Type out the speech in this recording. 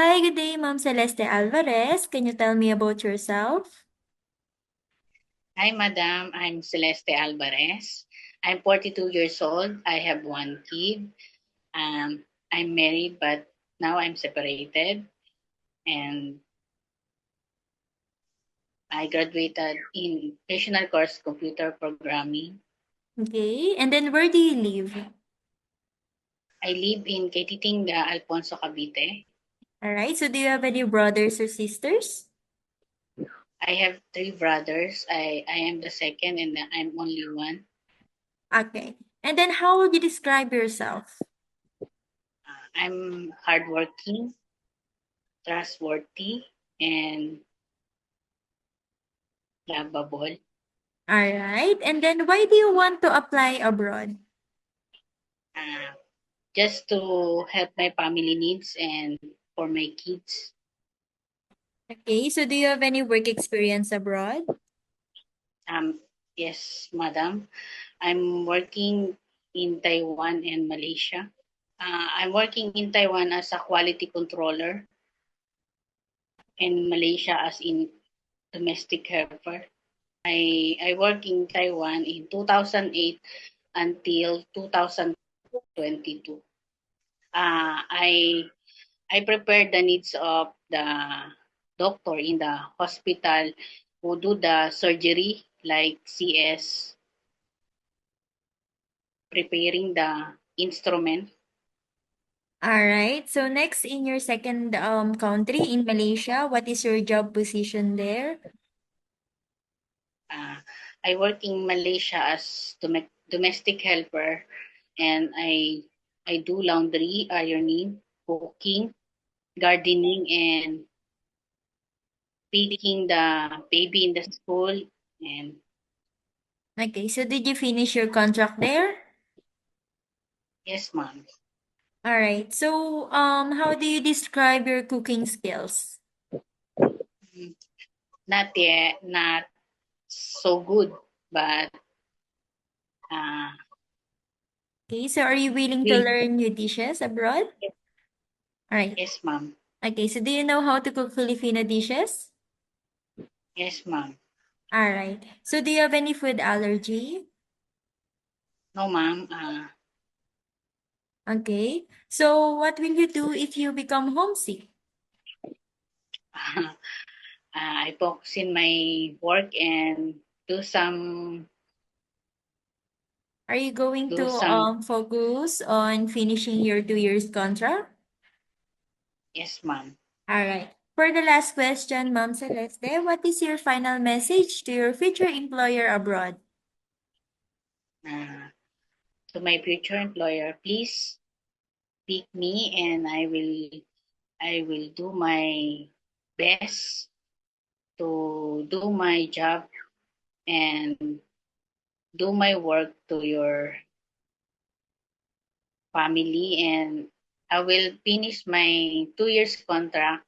Hi, good day, Ma'am Celeste Alvarez. Can you tell me about yourself? Hi, Madam. I'm Celeste Alvarez. I'm 42 years old. I have one kid. I'm married, but now I'm separated. And I graduated in professional course computer programming. Okay, and then where do you live? I live in Katitinga, Alfonso, Cavite. All right, so do you have any brothers or sisters? I have three brothers. I am the second, and I'm only one. Okay, and then how would you describe yourself? I'm hardworking, trustworthy, and lovable. All right, and then why do you want to apply abroad? Uh, just to help my family needs and for my kids. Okay, so do you have any work experience abroad? Um, yes, madam. I'm working in Taiwan and Malaysia. I'm working in Taiwan as a quality controller and Malaysia as in domestic helper. I work in Taiwan in 2008 until 2022. I prepare the needs of the doctor in the hospital who do the surgery like CS, preparing the instrument. All right, so next in your second country in Malaysia, what is your job position there? Uh, I work in Malaysia as domestic helper and I do laundry, ironing, cooking, gardening, and picking the baby in the school. And Okay, so did you finish your contract there? yes, ma'am. All right. So, how do you describe your cooking skills? Mm, not yet, not so good, but uh, Okay, so are you willing to will learn new dishes abroad? All right. yes, ma'am. Okay, so do you know how to cook Filipino dishes? Yes, ma'am. All right. So, do you have any food allergy? No, ma'am. Okay. So, what will you do if you become homesick? I focus in my work and do some Are you going to do some. focus on finishing your 2 years contract? Yes, ma'am. All right. For the last question, Ma'am Celeste, what is your final message to your future employer abroad? Uh, to my future employer, please pick me, and I will do my best to do my job and do my work to your family, and I will finish my 2 years contract